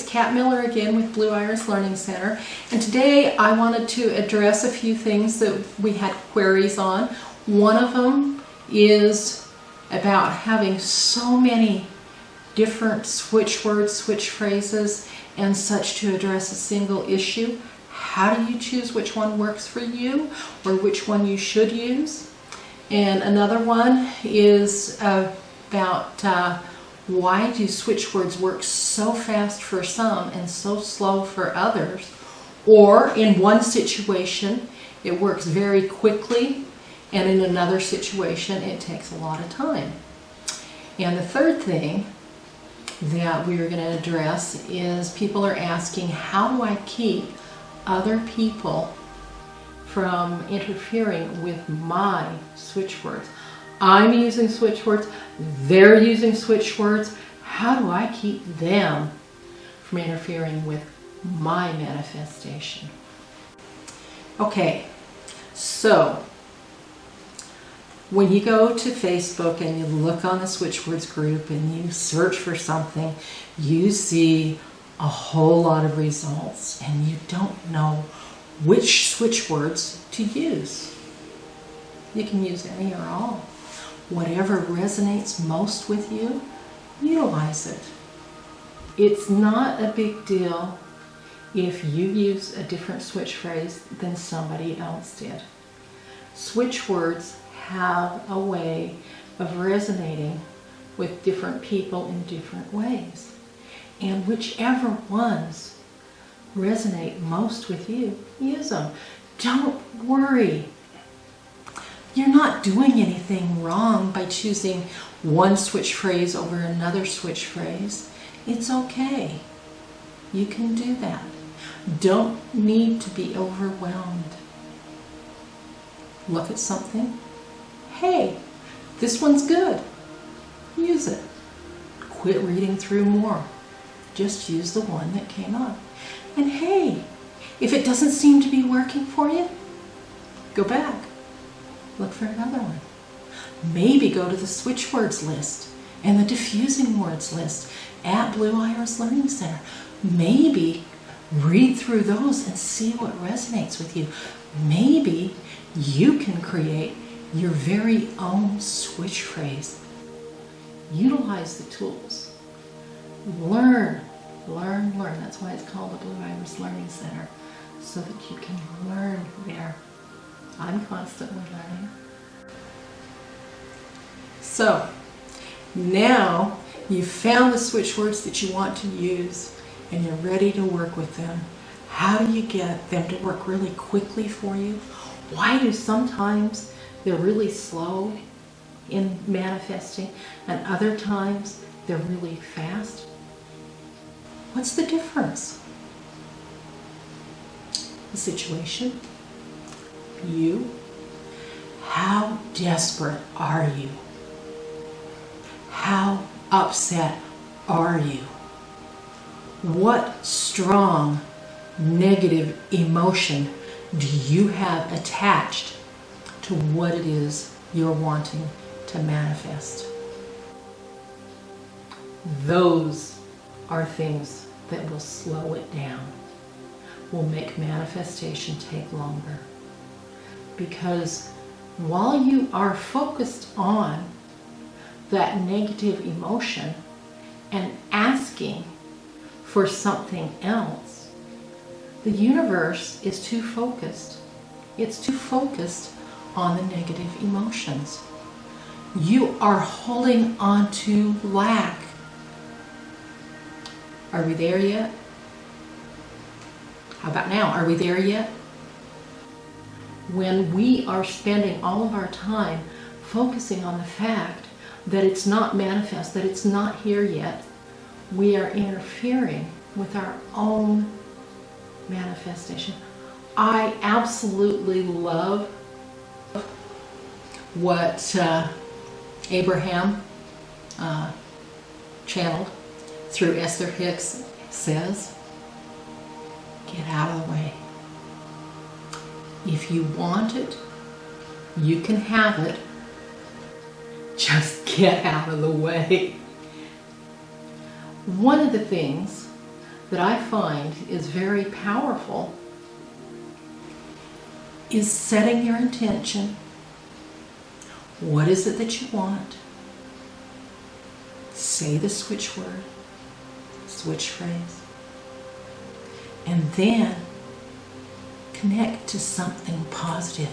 it's Kat Miller again with Blue Iris Learning Center, and today I wanted to address a few things that we had queries on. One of them is about having so many different switch words, switch phrases, and such to address a single issue. How do you choose which one works for you or which one you should use? And another one is about why do switch words work so fast for some and so slow for others? Or in one situation, it works very quickly, and in another situation, it takes a lot of time. And the third thing that we're going to address is people are asking, how do I keep other people from interfering with my switch words? I'm using switch words, they're using switch words. How do I keep them from interfering with my manifestation? Okay, so when you go to Facebook and you look on the switch words group and you search for something, you see a whole lot of results and you don't know which switch words to use. You can use any or all. Whatever resonates most with you, utilize it. It's not a big deal if you use a different switch phrase than somebody else did. Switch words have a way of resonating with different people in different ways. And whichever ones resonate most with you, use them. Don't worry. You're not doing anything wrong by choosing one switch phrase over another switch phrase. It's okay. You can do that. Don't need to be overwhelmed. Look at something. Hey, this one's good. Use it. Quit reading through more. Just use the one that came up. And hey, if it doesn't seem to be working for you, go back. Look for another one. Maybe go to the Switchwords List and the Defusing words list at Blue Iris Learning Center. Maybe read through those and see what resonates with you. Maybe you can create your very own switch phrase. Utilize the tools. Learn, learn, learn. That's why it's called the Blue Iris Learning Center, so that you can learn there. I'm constantly learning. So, now you've found the switch words that you want to use and you're ready to work with them. How do you get them to work really quickly for you? Why do sometimes they're really slow in manifesting and other times they're really fast? What's the difference? The situation? You? How desperate are you? How upset are you? What strong negative emotion do you have attached to what it is you're wanting to manifest? Those are things that will slow it down, will make manifestation take longer. Because while you are focused on that negative emotion and asking for something else, the universe is too focused. It's too focused on the negative emotions. You are holding on to lack. Are we there yet? How about now? Are we there yet? When we are spending all of our time focusing on the fact that it's not manifest, that it's not here yet, we are interfering with our own manifestation. I absolutely love what Abraham channeled through Esther Hicks says. Get out of the way. If you want it, you can have it. Just get out of the way. One of the things that I find is very powerful is setting your intention. What is it that you want? Say the switch word, switch phrase, and then connect to something positive.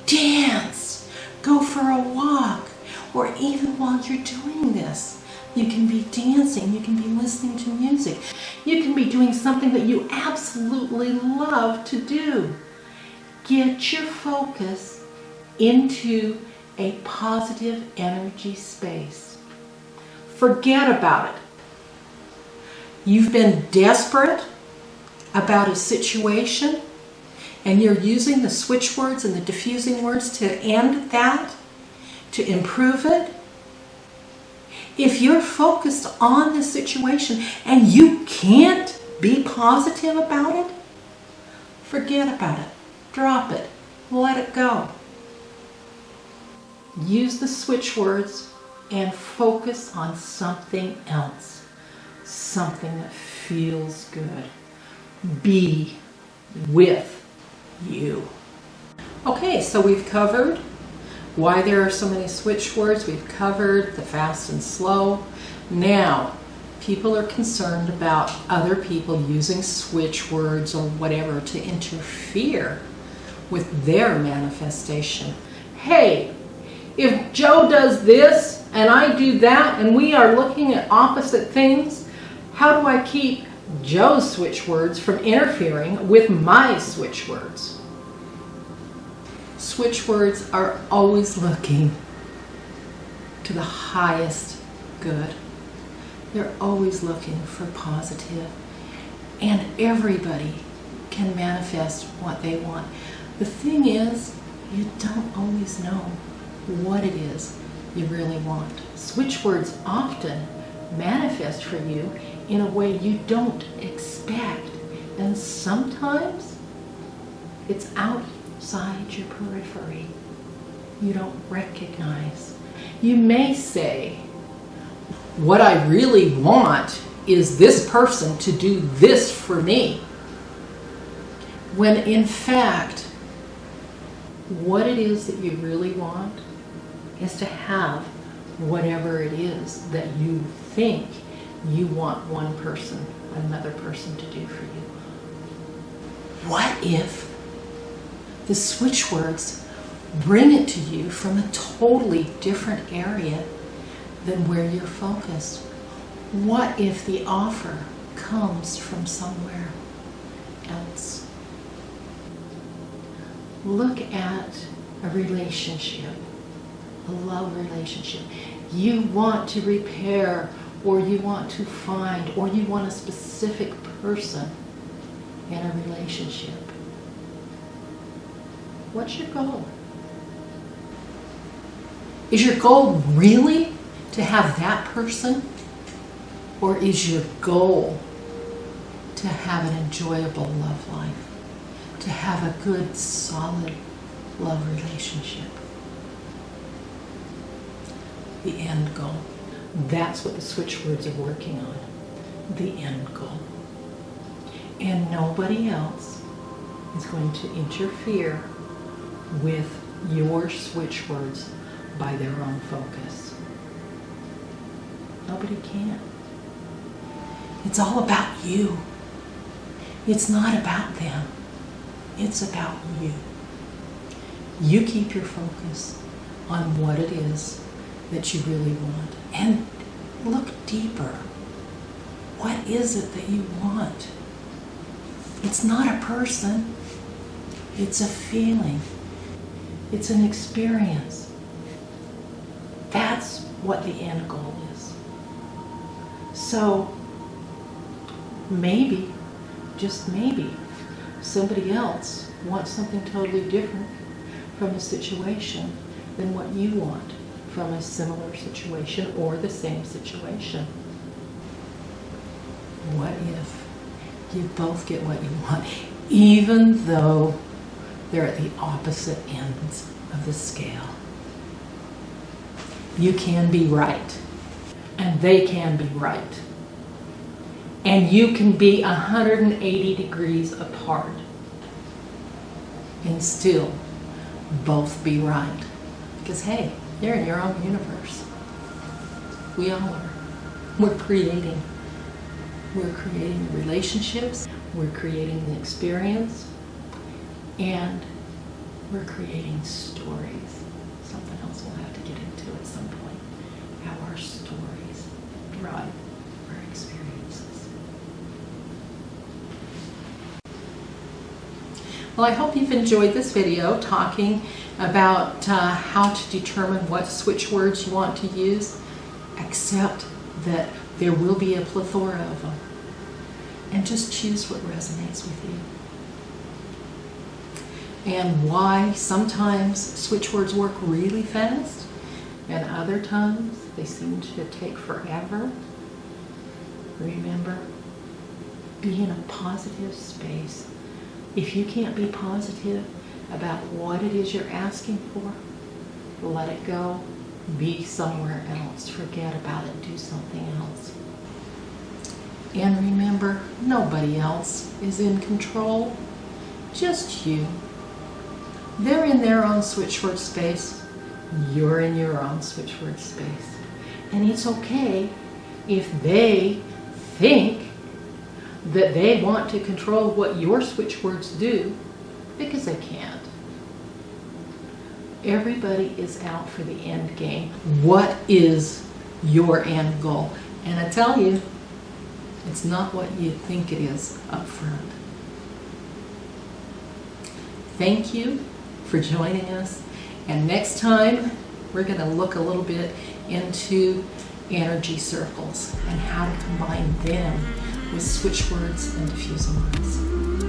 Dance, go for a walk, or even while you're doing this, you can be dancing, you can be listening to music, you can be doing something that you absolutely love to do. Get your focus into a positive energy space. Forget about it. You've been desperate about a situation, and you're using the switch words and the diffusing words to end that, to improve it. If you're focused on the situation and you can't be positive about it, forget about it. Drop it. Let it go. Use the switch words and focus on something else. Something that feels good. Be with you. Okay, so we've covered why there are so many switch words. We've covered the fast and slow. Now, people are concerned about other people using switch words or whatever to interfere with their manifestation. Hey, if Joe does this and I do that and we are looking at opposite things, how do I keep Joe's switch words from interfering with my switch words? Switch words are always looking to the highest good. They're always looking for positive, and everybody can manifest what they want. The thing is, you don't always know what it is you really want. Switch words often manifest for you in a way you don't expect, and sometimes it's outside your periphery. You don't recognize. You may say, what I really want is this person to do this for me, when in fact, what it is that you really want is to have whatever it is that you think you want another person to do for you. What if the switch words bring it to you from a totally different area than where you're focused? What if the offer comes from somewhere else? Look at a relationship, a love relationship. You want to repair, or you want to find, or you want a specific person in a relationship. What's your goal? Is your goal really to have that person? Or is your goal to have an enjoyable love life? To have a good, solid love relationship? The end goal. That's what the switch words are working on. The end goal. And nobody else is going to interfere with your switch words by their own focus. Nobody can. It's all about you. It's not about them. It's about you. You keep your focus on what it is that you really want. And look deeper. What is it that you want? It's not a person. It's a feeling. It's an experience. That's what the end goal is. So maybe, just maybe, somebody else wants something totally different from a situation than what you want from a similar situation or the same situation. What if you both get what you want, even though they're at the opposite ends of the scale? You can be right, and they can be right. and you can be 180 degrees apart and still both be right. Because hey, you're in your own universe. We all are. We're creating relationships, we're creating the experience, and we're creating stories. Something else we'll have to get into at some point. How our stories drive our experiences. Well, I hope you've enjoyed this video talking about how to determine what switch words you want to use, except that there will be a plethora of them. And just choose what resonates with you. And why sometimes switch words work really fast and other times they seem to take forever. Remember, be in a positive space. If you can't be positive about what it is you're asking for, let it go. Be somewhere else. Forget about it. Do something else. And remember, nobody else is in control. Just you. They're in their own switchword space. You're in your own switchword space. And it's okay if they think that they want to control what your switchwords do, because they can't. Everybody is out for the end game. What is your end goal? And I tell you, it's not what you think it is up front. Thank you for joining us. And next time, we're going to look a little bit into energy circles and how to combine them with switch words and diffusing words.